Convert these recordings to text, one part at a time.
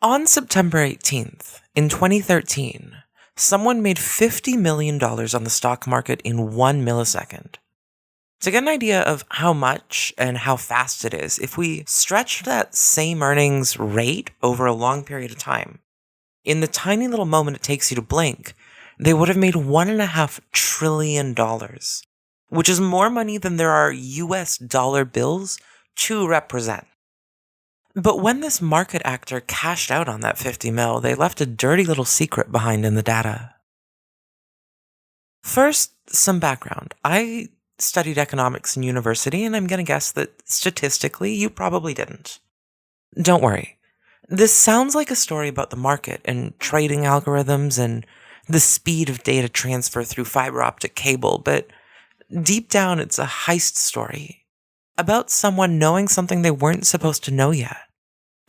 On September 18th, in 2013, someone made $50 million on the stock market in 1 millisecond. To get an idea of how much and how fast it is, if we stretch that same earnings rate over a long period of time, in the tiny little moment it takes you to blink, they would have made $1.5 trillion, which is more money than there are US dollar bills to represent. But when this market actor cashed out on that 50 mil, they left a dirty little secret behind in the data. First, some background. I studied economics in university, and I'm going to guess that statistically, you probably didn't. Don't worry. This sounds like a story about the market and trading algorithms and the speed of data transfer through fiber optic cable, but deep down, it's a heist story about someone knowing something they weren't supposed to know yet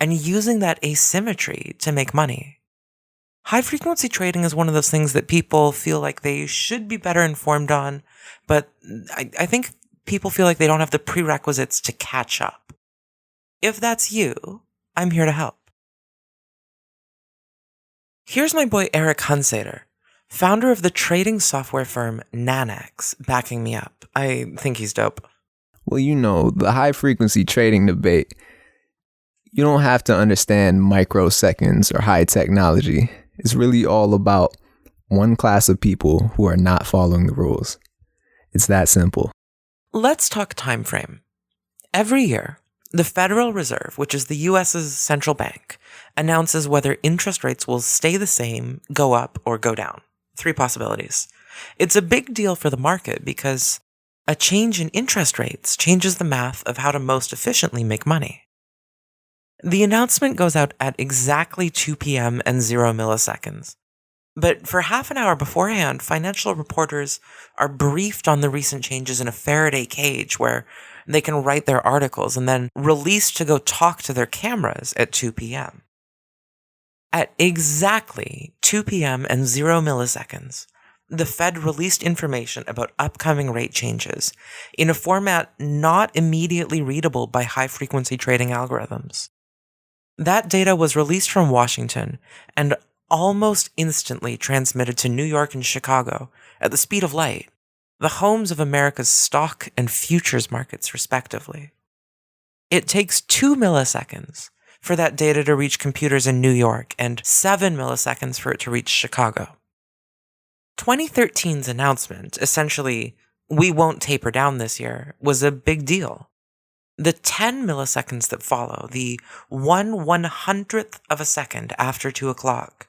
and using that asymmetry to make money. High-frequency trading is one of those things that people feel like they should be better informed on, but I think people feel like they don't have the prerequisites to catch up. If that's you, I'm here to help. Here's my boy Eric Hunsader, founder of the trading software firm Nanex, backing me up. I think he's dope. Well, the high-frequency trading debate, you don't have to understand microseconds or high technology. It's really all about one class of people who are not following the rules. It's that simple. Let's talk time frame. Every year, the Federal Reserve, which is the US's central bank, announces whether interest rates will stay the same, go up, or go down. 3 possibilities. It's a big deal for the market because a change in interest rates changes the math of how to most efficiently make money. The announcement goes out at exactly 2 p.m. and 0 milliseconds. But for half an hour beforehand, financial reporters are briefed on the recent changes in a Faraday cage where they can write their articles and then released to go talk to their cameras at 2 p.m. At exactly 2 p.m. and 0 milliseconds, the Fed released information about upcoming rate changes in a format not immediately readable by high-frequency trading algorithms. That data was released from Washington and almost instantly transmitted to New York and Chicago at the speed of light, the homes of America's stock and futures markets, respectively. It takes 2 milliseconds for that data to reach computers in New York and 7 milliseconds for it to reach Chicago. 2013's announcement, essentially, we won't taper down this year, was a big deal. The 10 milliseconds that follow, the 1/100th of a second after 2 o'clock,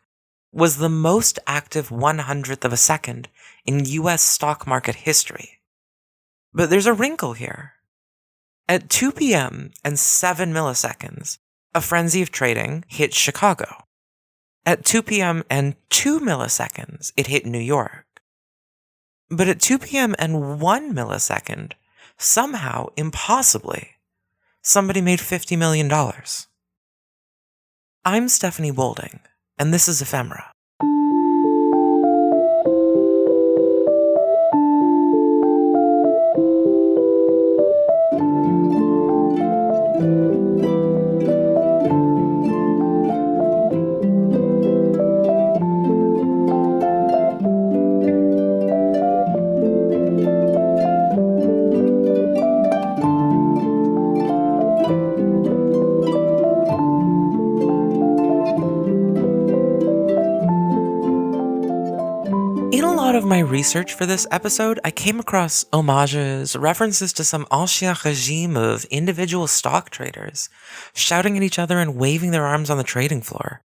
was the most active 100th of a second in US stock market history. But there's a wrinkle here. At 2 p.m. and 7 milliseconds, a frenzy of trading hit Chicago. At 2 p.m. and 2 milliseconds, it hit New York. But at 2 p.m. and 1 millisecond, somehow, impossibly, somebody made $50 million. I'm Stephanie Woulding, and this is Ephemera. My research for this episode, I came across homages, references to some ancien regime of individual stock traders shouting at each other and waving their arms on the trading floor.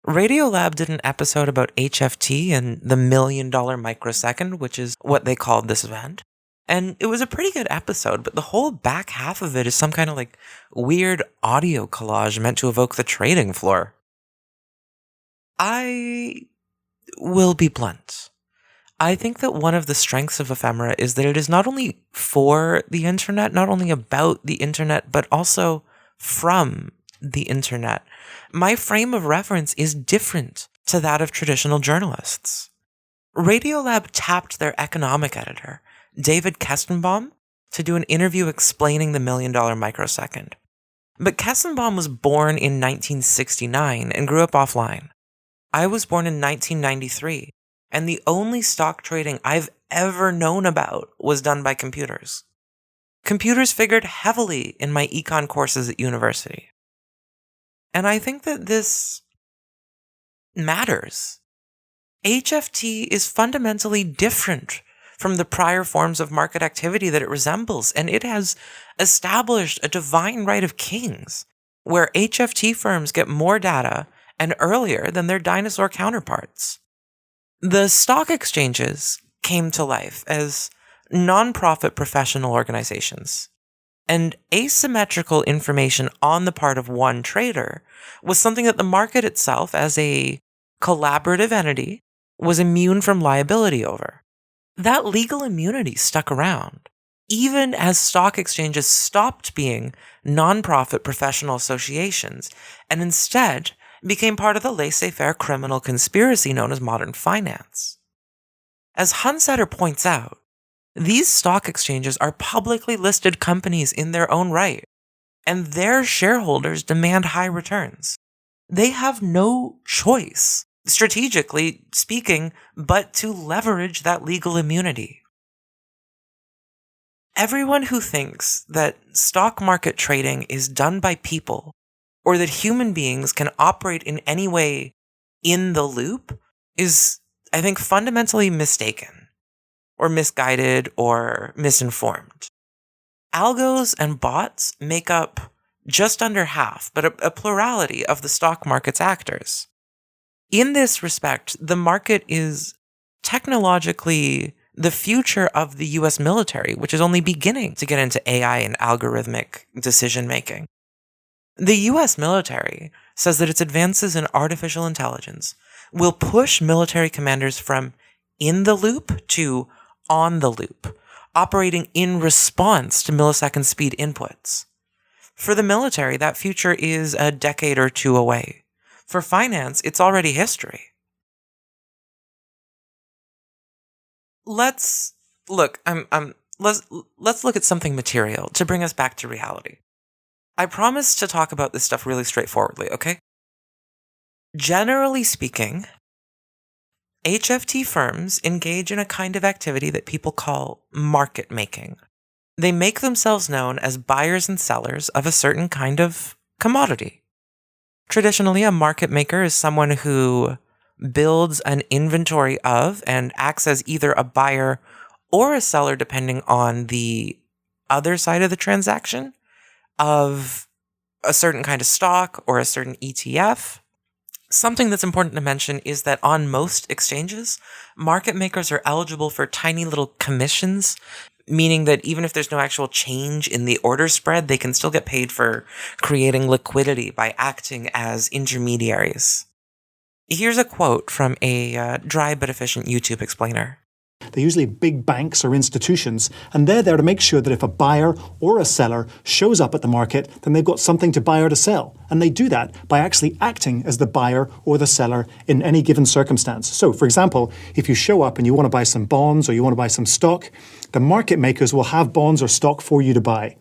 Radiolab did an episode about HFT and the $1 million microsecond, which is what they called this event. And it was a pretty good episode, but the whole back half of it is some kind of weird audio collage meant to evoke the trading floor. I will be blunt. I think that one of the strengths of Ephemera is that it is not only for the internet, not only about the internet, but also from the internet. My frame of reference is different to that of traditional journalists. Radiolab tapped their economic editor, David Kestenbaum, to do an interview explaining the $1 million microsecond. But Kessenbaum was born in 1969 and grew up offline. I was born in 1993, and the only stock trading I've ever known about was done by computers. Computers figured heavily in my econ courses at university. And I think that this matters. HFT is fundamentally different from the prior forms of market activity that it resembles, and it has established a divine right of kings, where HFT firms get more data and earlier than their dinosaur counterparts. The stock exchanges came to life as non-profit professional organizations, and asymmetrical information on the part of one trader was something that the market itself, as a collaborative entity, was immune from liability over. That legal immunity stuck around, even as stock exchanges stopped being non-profit professional associations and instead became part of the laissez-faire criminal conspiracy known as modern finance. As Hunsatter points out, these stock exchanges are publicly listed companies in their own right, and their shareholders demand high returns. They have no choice, strategically speaking, but to leverage that legal immunity. Everyone who thinks that stock market trading is done by people, or that human beings can operate in any way in the loop, is, I think, fundamentally mistaken, or misguided, or misinformed. Algos and bots make up just under half, but a plurality of the stock market's actors. In this respect, the market is technologically the future of the US military, which is only beginning to get into AI and algorithmic decision-making. The US military says that its advances in artificial intelligence will push military commanders from in the loop to on the loop, operating in response to millisecond speed inputs. For the military, that future is a decade or two away. For finance, it's already history. Let's look at something material to bring us back to reality. I promise to talk about this stuff really straightforwardly, okay? Generally speaking, HFT firms engage in a kind of activity that people call market making. They make themselves known as buyers and sellers of a certain kind of commodity. Traditionally, a market maker is someone who builds an inventory of and acts as either a buyer or a seller, depending on the other side of the transaction, of a certain kind of stock or a certain ETF. Something that's important to mention is that on most exchanges, market makers are eligible for tiny little commissions, meaning that even if there's no actual change in the order spread, they can still get paid for creating liquidity by acting as intermediaries. Here's a quote from a dry but efficient YouTube explainer. They're usually big banks or institutions, and they're there to make sure that if a buyer or a seller shows up at the market, then they've got something to buy or to sell. And they do that by actually acting as the buyer or the seller in any given circumstance. So, for example, if you show up and you want to buy some bonds or you want to buy some stock, the market makers will have bonds or stock for you to buy.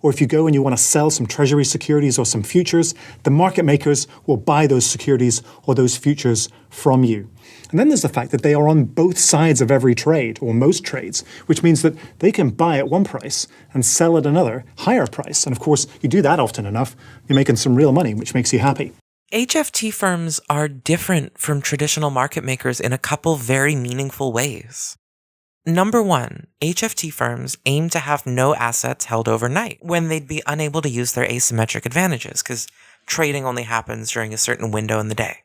Or if you go and you want to sell some treasury securities or some futures, the market makers will buy those securities or those futures from you. And then there's the fact that they are on both sides of every trade, or most trades, which means that they can buy at one price and sell at another, higher price. And of course, you do that often enough, you're making some real money, which makes you happy. HFT firms are different from traditional market makers in a couple very meaningful ways. Number one, HFT firms aim to have no assets held overnight when they'd be unable to use their asymmetric advantages, because trading only happens during a certain window in the day.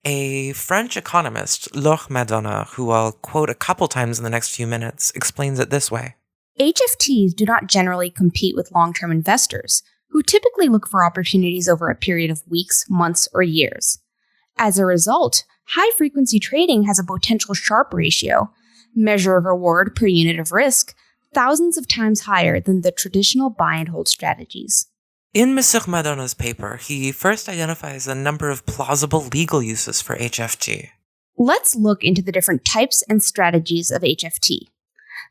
A French economist, Laure Madonna, who I'll quote a couple times in the next few minutes, explains it this way. HFTs do not generally compete with long-term investors, who typically look for opportunities over a period of weeks, months, or years. As a result, high-frequency trading has a potential Sharpe ratio, measure of reward per unit of risk, thousands of times higher than the traditional buy-and-hold strategies. In Monsieur Madonna's paper, he first identifies a number of plausible legal uses for HFT. Let's look into the different types and strategies of HFT.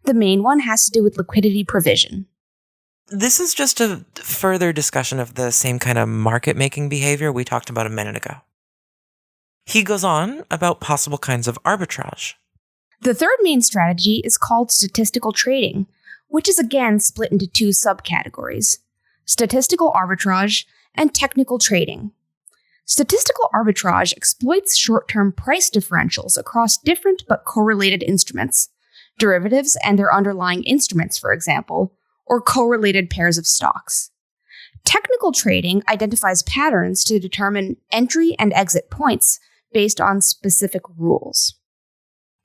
The main one has to do with liquidity provision. This is just a further discussion of the same kind of market-making behavior we talked about a minute ago. He goes on about possible kinds of arbitrage. The third main strategy is called statistical trading, which is again split into two subcategories: statistical arbitrage and technical trading. Statistical arbitrage exploits short-term price differentials across different but correlated instruments, derivatives and their underlying instruments, for example, or correlated pairs of stocks. Technical trading identifies patterns to determine entry and exit points based on specific rules.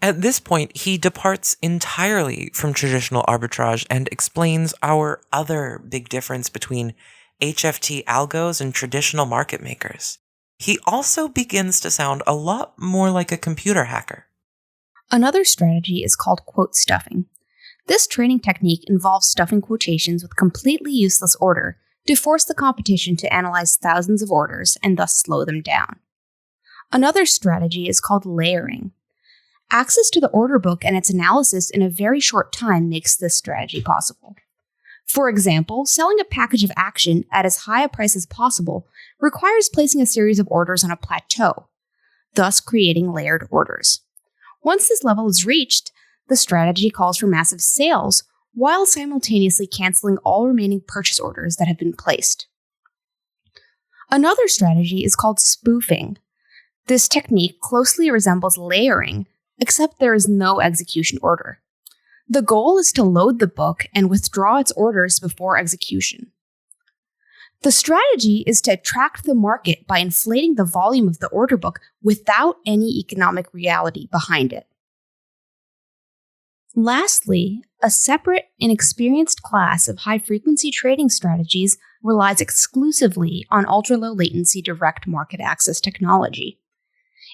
At this point, he departs entirely from traditional arbitrage and explains our other big difference between HFT algos and traditional market makers. He also begins to sound a lot more like a computer hacker. Another strategy is called quote stuffing. This trading technique involves stuffing quotations with completely useless order to force the competition to analyze thousands of orders and thus slow them down. Another strategy is called layering. Access to the order book and its analysis in a very short time makes this strategy possible. For example, selling a package of action at as high a price as possible requires placing a series of orders on a plateau, thus creating layered orders. Once this level is reached, the strategy calls for massive sales while simultaneously canceling all remaining purchase orders that have been placed. Another strategy is called spoofing. This technique closely resembles layering, except there is no execution order. The goal is to load the book and withdraw its orders before execution. The strategy is to attract the market by inflating the volume of the order book without any economic reality behind it. Lastly, a separate, inexperienced class of high-frequency trading strategies relies exclusively on ultra-low latency direct market access technology.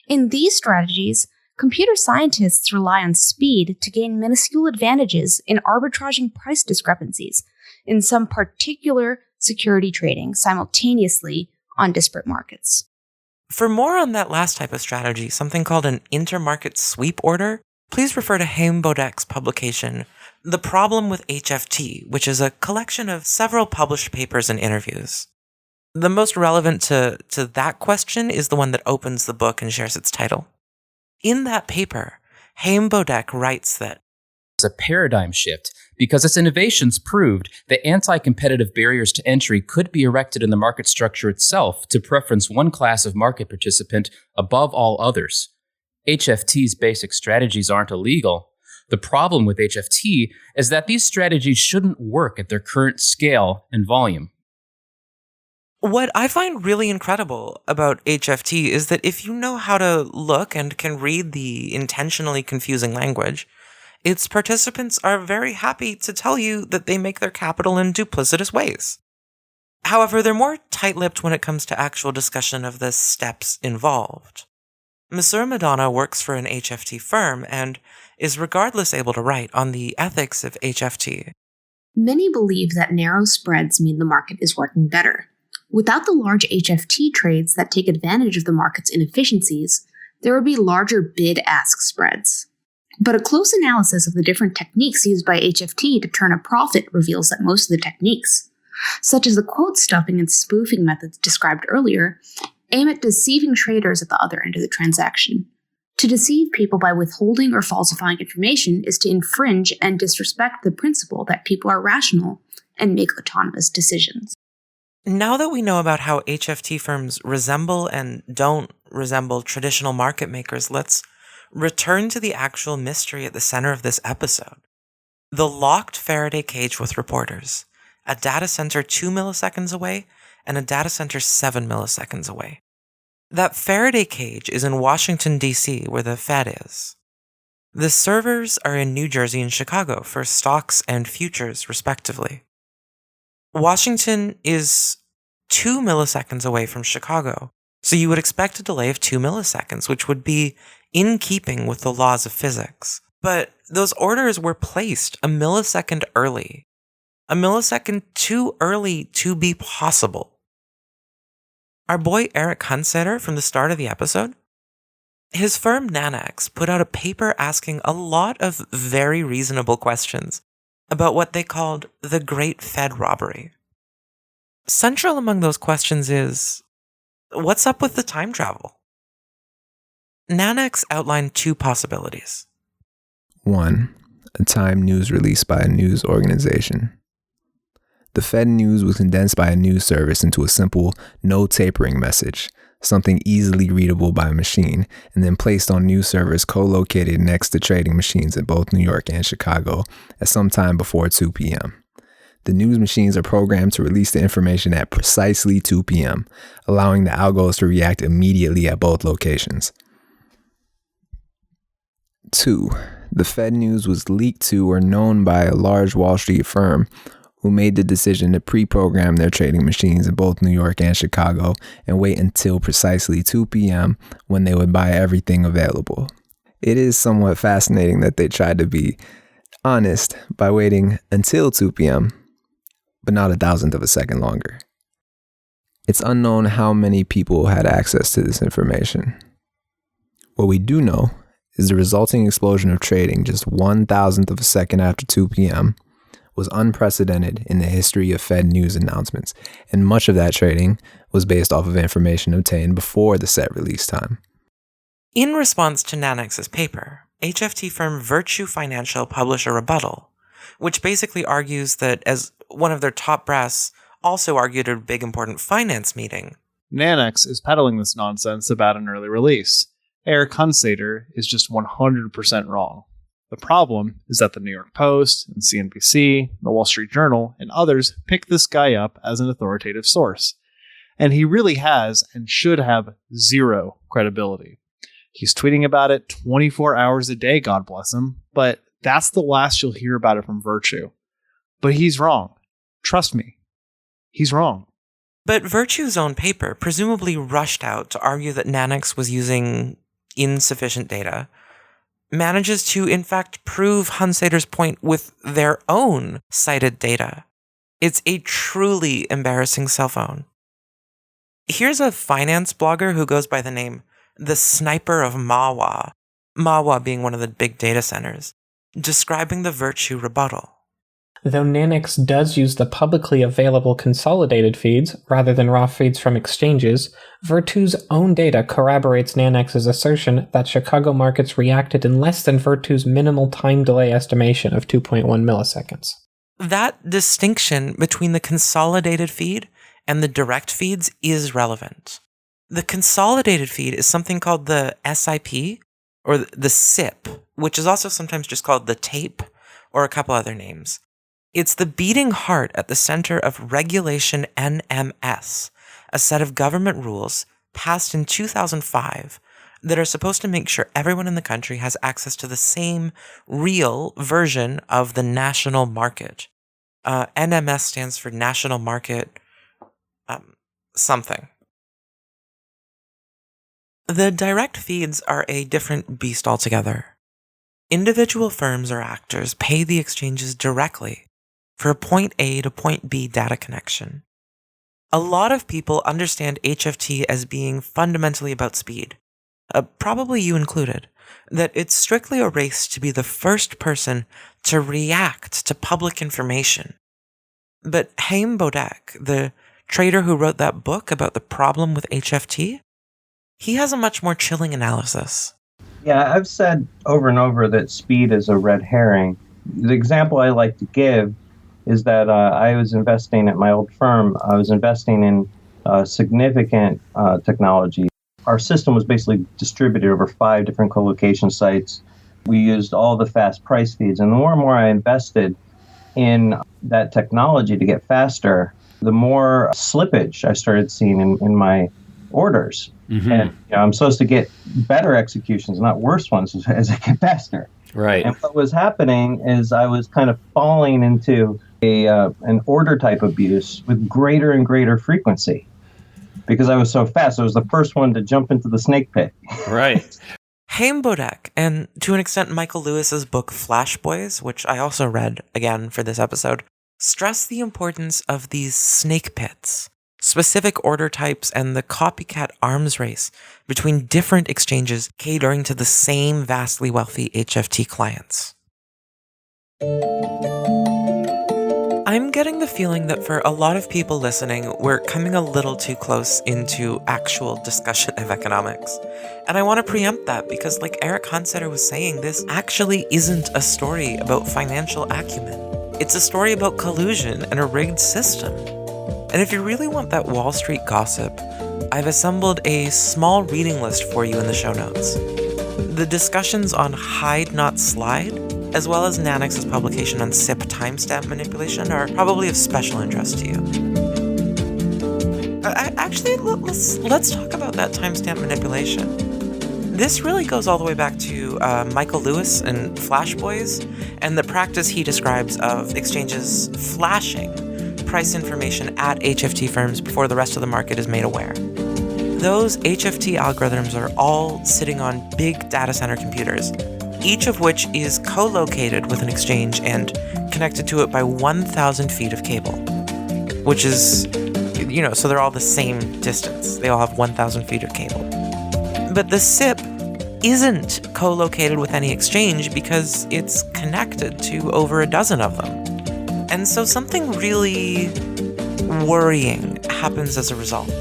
In these strategies, computer scientists rely on speed to gain minuscule advantages in arbitraging price discrepancies in some particular security trading simultaneously on disparate markets. For more on that last type of strategy, something called an intermarket sweep order, please refer to Haim Bodek's publication, The Problem with HFT, which is a collection of several published papers and interviews. The most relevant to that question is the one that opens the book and shares its title. In that paper, Haim Bodek writes that it's a paradigm shift because its innovations proved that anti-competitive barriers to entry could be erected in the market structure itself to preference one class of market participant above all others. HFT's basic strategies aren't illegal. The problem with HFT is that these strategies shouldn't work at their current scale and volume. what I find really incredible about HFT is that if you know how to look and can read the intentionally confusing language, its participants are very happy to tell you that they make their capital in duplicitous ways. However, they're more tight-lipped when it comes to actual discussion of the steps involved. Monsieur Madonna works for an HFT firm and is regardless able to write on the ethics of HFT. Many believe that narrow spreads mean the market is working better. Without the large HFT trades that take advantage of the market's inefficiencies, there would be larger bid-ask spreads. But a close analysis of the different techniques used by HFT to turn a profit reveals that most of the techniques, such as the quote stuffing and spoofing methods described earlier, aim at deceiving traders at the other end of the transaction. To deceive people by withholding or falsifying information is to infringe and disrespect the principle that people are rational and make autonomous decisions. Now that we know about how HFT firms resemble and don't resemble traditional market makers, let's return to the actual mystery at the center of this episode. The locked Faraday cage with reporters, a data center 2 milliseconds away and a data center 7 milliseconds away. That Faraday cage is in Washington, D.C., where the Fed is. The servers are in New Jersey and Chicago for stocks and futures, respectively. Washington is 2 milliseconds away from Chicago, so you would expect a delay of 2 milliseconds, which would be in keeping with the laws of physics. But those orders were placed a millisecond early. A millisecond too early to be possible. Our boy Eric Hunsater from the start of the episode, his firm Nanax put out a paper asking a lot of very reasonable questions about what they called the Great Fed Robbery. Central among those questions is, what's up with the time travel? Nanex outlined two possibilities. 1. A timed news release by a news organization. The Fed news was condensed by a news service into a simple no tapering message, something easily readable by a machine, and then placed on news servers co-located next to trading machines in both New York and Chicago at some time before 2 p.m. The news machines are programmed to release the information at precisely 2 p.m., allowing the algos to react immediately at both locations. 2. The Fed news was leaked to or known by a large Wall Street firm who made the decision to pre-program their trading machines in both New York and Chicago and wait until precisely 2 p.m. when they would buy everything available. It is somewhat fascinating that they tried to be honest by waiting until 2 p.m., but not a thousandth of a second longer. It's unknown how many people had access to this information. What we do know is the resulting explosion of trading just 1,000th of a second after 2 p.m. was unprecedented in the history of Fed news announcements, and much of that trading was based off of information obtained before the set release time. In response to Nanex's paper, HFT firm Virtue Financial published a rebuttal, which basically argues that, as one of their top brass also argued at a big important finance meeting, Nanex is peddling this nonsense about an early release. Eric Hunsater is just 100% wrong. The problem is that the New York Post and CNBC, the Wall Street Journal, and others pick this guy up as an authoritative source. And he really has and should have zero credibility. He's tweeting about it 24 hours a day, God bless him, but that's the last you'll hear about it from Virtue. But he's wrong. Trust me, he's wrong. But Virtue's own paper presumably rushed out to argue that Nanex was using insufficient data, manages to, in fact, prove Hunsater's point with their own cited data. It's a truly embarrassing cell phone. Here's a finance blogger who goes by the name The Sniper of Mahwah, Mahwah being one of the big data centers, describing the Virtue rebuttal. Though Nanex does use the publicly available consolidated feeds rather than raw feeds from exchanges, Virtue's own data corroborates Nanex's assertion that Chicago markets reacted in less than Virtue's minimal time delay estimation of 2.1 milliseconds. That distinction between the consolidated feed and the direct feeds is relevant. The consolidated feed is something called the SIP, or the SIP, which is also sometimes just called the tape, or a couple other names. It's the beating heart at the center of Regulation NMS, a set of government rules passed in 2005 that are supposed to make sure everyone in the country has access to the same real version of the national market. NMS stands for National Market something. The direct feeds are a different beast altogether. Individual firms or actors pay the exchanges directly for a point A to point B data connection. A lot of people understand HFT as being fundamentally about speed, probably you included, that it's strictly a race to be the first person to react to public information. But Haim Bodek, the trader who wrote that book about the problem with HFT, he has a much more chilling analysis. Yeah, I've said over and over that speed is a red herring. The example I like to give is that I was investing at my old firm. I was investing in significant technology. Our system was basically distributed over 5 different co-location sites. We used all the fast price feeds. And the more and more I invested in that technology to get faster, the more slippage I started seeing in my orders. Mm-hmm. And I'm supposed to get better executions, not worse ones, as I get faster. Right. And what was happening is I was kind of falling into an order type abuse with greater and greater frequency because I was so fast. I was the first one to jump into the snake pit. Right. Haim Bodek, and to an extent Michael Lewis's book Flash Boys, which I also read again for this episode, stress the importance of these snake pits, specific order types, and the copycat arms race between different exchanges catering to the same vastly wealthy HFT clients. I'm getting the feeling that for a lot of people listening, we're coming a little too close into actual discussion of economics. And I want to preempt that because, like Eric Hunseter was saying, this actually isn't a story about financial acumen. It's a story about collusion and a rigged system. And if you really want that Wall Street gossip, I've assembled a small reading list for you in the show notes. The discussions on Hide Not Slide, as well as Nanex's publication on SIP timestamp manipulation, are probably of special interest to you. Actually, let's talk about that timestamp manipulation. This really goes all the way back to Michael Lewis and Flash Boys, and the practice he describes of exchanges flashing price information at HFT firms before the rest of the market is made aware. Those HFT algorithms are all sitting on big data center computers, each of which is co-located with an exchange and connected to it by 1,000 feet of cable, which is, so they're all the same distance. They all have 1,000 feet of cable. But the SIP isn't co-located with any exchange because it's connected to over a dozen of them. And so something really worrying happens as a result.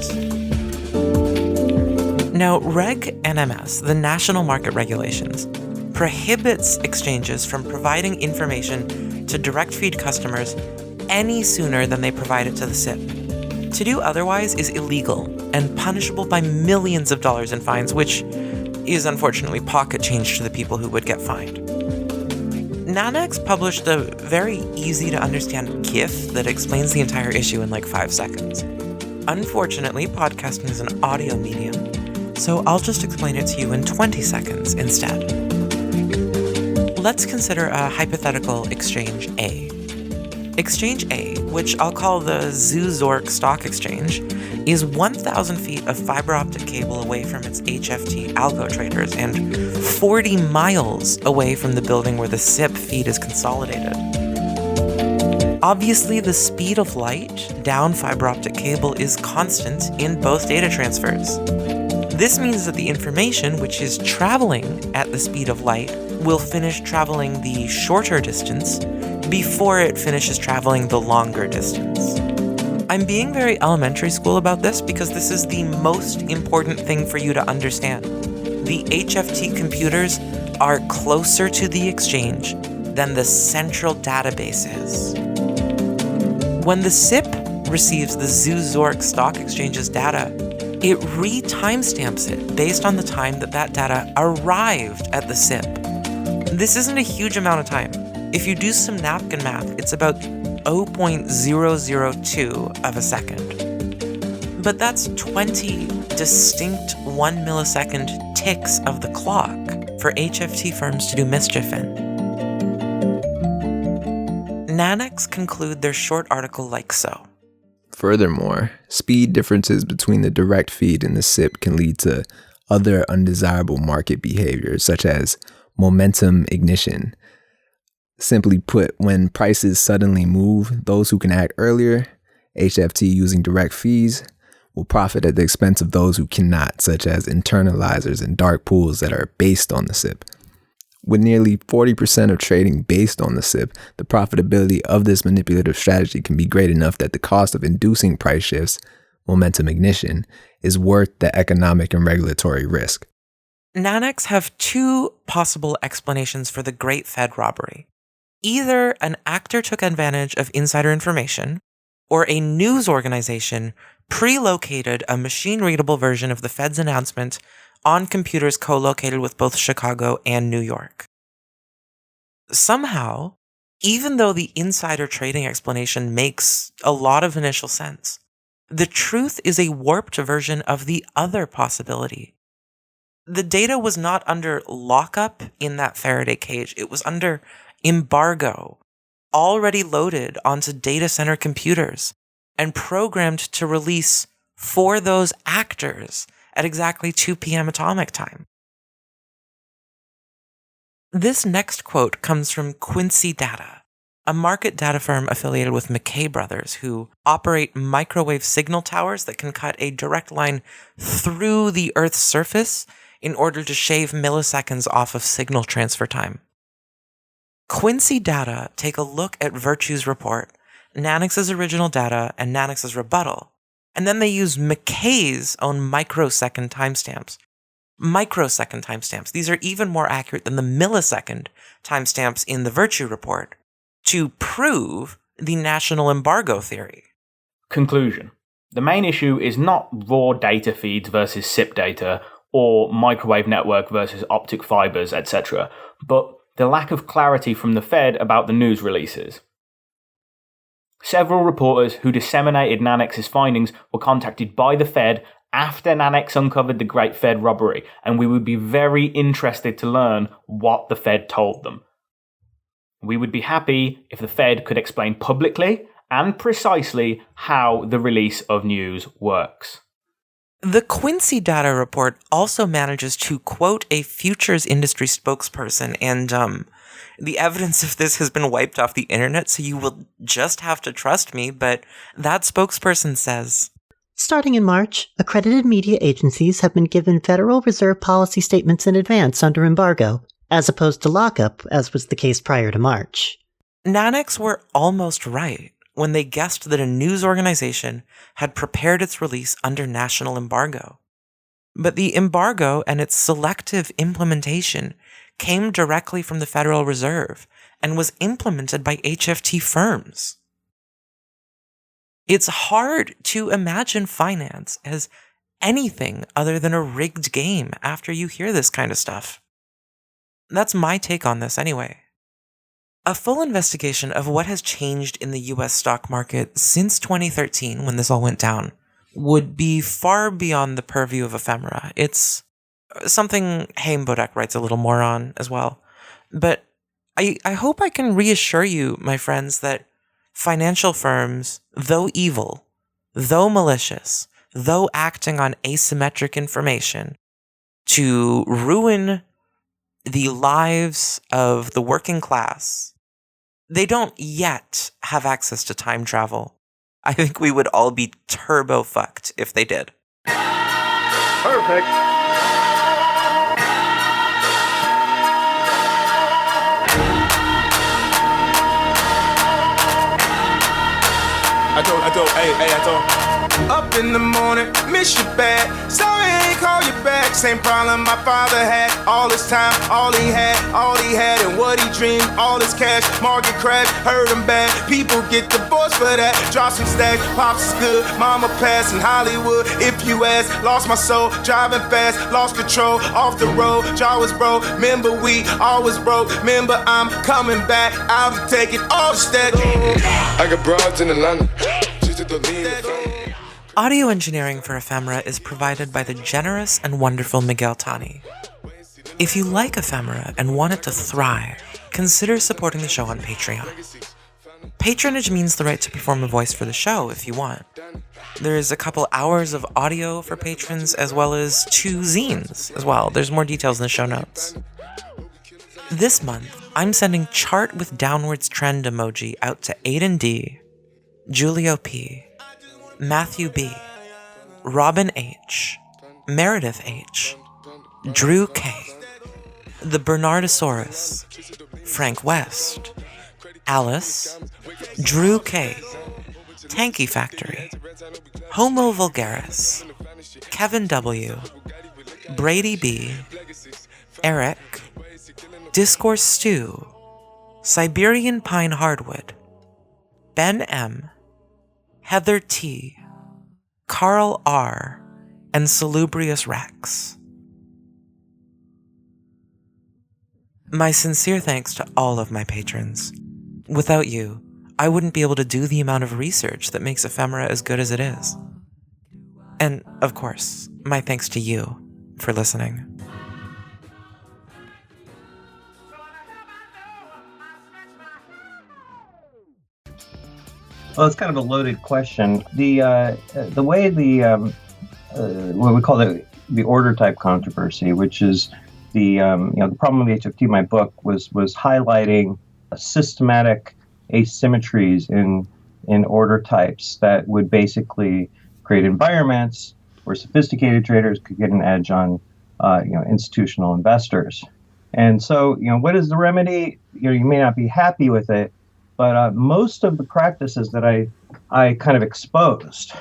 Now, Reg NMS, the National Market Regulations, prohibits exchanges from providing information to direct feed customers any sooner than they provide it to the SIP. To do otherwise is illegal and punishable by millions of dollars in fines, which is unfortunately pocket change to the people who would get fined. Nanex published a very easy-to-understand GIF that explains the entire issue in like 5 seconds. Unfortunately, podcasting is an audio medium, so I'll just explain it to you in 20 seconds instead. Let's consider a hypothetical exchange A. Exchange A, which I'll call the Zoo-Zork Stock Exchange, is 1,000 feet of fiber optic cable away from its HFT algo traders and 40 miles away from the building where the SIP feed is consolidated. Obviously, the speed of light down fiber optic cable is constant in both data transfers. This means that the information, which is traveling at the speed of light, will finish traveling the shorter distance before it finishes traveling the longer distance. I'm being very elementary school about this because this is the most important thing for you to understand. The HFT computers are closer to the exchange than the central database is. When the SIP receives the Zoo-Zork Stock Exchange's data, it re-timestamps it based on the time that data arrived at the SIP. This isn't a huge amount of time. If you do some napkin math, it's about 0.002 of a second. But that's 20 distinct 1 millisecond ticks of the clock for HFT firms to do mischief in. Nanex conclude their short article like so. Furthermore, speed differences between the direct feed and the SIP can lead to other undesirable market behaviors, such as momentum ignition. Simply put, when prices suddenly move, those who can act earlier, HFT using direct fees, will profit at the expense of those who cannot, such as internalizers and dark pools that are based on the SIP. With nearly 40% of trading based on the SIP, the profitability of this manipulative strategy can be great enough that the cost of inducing price shifts, momentum ignition, is worth the economic and regulatory risk. Nanex have 2 possible explanations for the Great Fed robbery. Either an actor took advantage of insider information, or a news organization pre-located a machine-readable version of the Fed's announcement on computers co-located with both Chicago and New York. Somehow, even though the insider trading explanation makes a lot of initial sense, the truth is a warped version of the other possibility. The data was not under lockup in that Faraday cage, it was under embargo, already loaded onto data center computers and programmed to release for those actors at exactly 2 p.m. atomic time. This next quote comes from Quincy Data, a market data firm affiliated with McKay Brothers, who operate microwave signal towers that can cut a direct line through the Earth's surface in order to shave milliseconds off of signal transfer time. Quincy Data take a look at Virtue's report Nanix's original data and Nanix's rebuttal, and then they use McKay's own microsecond timestamps. Microsecond timestamps. These are even more accurate than the millisecond timestamps in the Virtue Report to prove the national embargo theory. Conclusion. The main issue is not raw data feeds versus SIP data or microwave network versus optic fibers, etc., but the lack of clarity from the Fed about the news releases. Several reporters who disseminated Nanix's findings were contacted by the Fed after Nanix uncovered the Great Fed Robbery, and we would be very interested to learn what the Fed told them. We would be happy if the Fed could explain publicly and precisely how the release of news works. The Quincy Data Report also manages to quote a futures industry spokesperson, and the evidence of this has been wiped off the internet, so you will just have to trust me, but that spokesperson says, starting in March, accredited media agencies have been given Federal Reserve policy statements in advance under embargo, as opposed to lockup, as was the case prior to March. Nanix were almost right when they guessed that a news organization had prepared its release under national embargo. But the embargo and its selective implementation came directly from the Federal Reserve and was implemented by HFT firms. It's hard to imagine finance as anything other than a rigged game after you hear this kind of stuff. That's my take on this anyway. A full investigation of what has changed in the US stock market since 2013, when this all went down, would be far beyond the purview of ephemera. It's something Haim Bodek writes a little more on as well. But I hope I can reassure you, my friends, that financial firms, though evil, though malicious, though acting on asymmetric information to ruin the lives of the working class, they don't yet have access to time travel. I think we would all be turbo fucked if they did. Perfect. I told. Up in the morning, miss you bad. Sorry I ain't call you back. Same problem my father had. All his time, all he had, and what he dreamed, all his cash. Market crash, hurt him bad. People get divorced for that. Drop some stacks, pops is good. Mama passed in Hollywood. If you ask, lost my soul, driving fast, lost control, off the road. Jaw was broke. Remember we always broke. Remember I'm coming back. I'll take it all the stack. I got broads in Atlanta. Audio engineering for Ephemera is provided by the generous and wonderful Miguel Tanhi. If you like Ephemera and want it to thrive, consider supporting the show on Patreon. Patronage means the right to perform a voice for the show if you want. There's a couple hours of audio for patrons as well as 2 zines as well. There's more details in the show notes. This month, I'm sending chart with downwards trend emoji out to Aiden D, Julio P, Matthew B, Robin H, Meredith H, Drew K, the Bernardosaurus, Frank West, Alice, Drew K, Tanky Factory, Homo Vulgaris, Kevin W, Brady B, Eric, Discourse Stew, Siberian Pine Hardwood, Ben M, Heather T, Carl R, and Salubrious Rex. My sincere thanks to all of my patrons. Without you, I wouldn't be able to do the amount of research that makes Ephemera as good as it is. And, of course, my thanks to you for listening. Well, it's kind of a loaded question. The way what we call the order type controversy, which is the problem with HFT, my book was highlighting systematic asymmetries in order types that would basically create environments where sophisticated traders could get an edge on institutional investors. And so, what is the remedy? You may not be happy with it, But most of the practices that I kind of exposed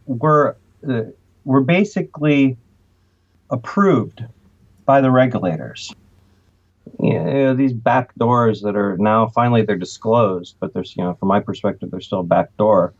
were basically approved by the regulators. These back doors that are now finally they're disclosed, but there's, from my perspective, there's still a back door.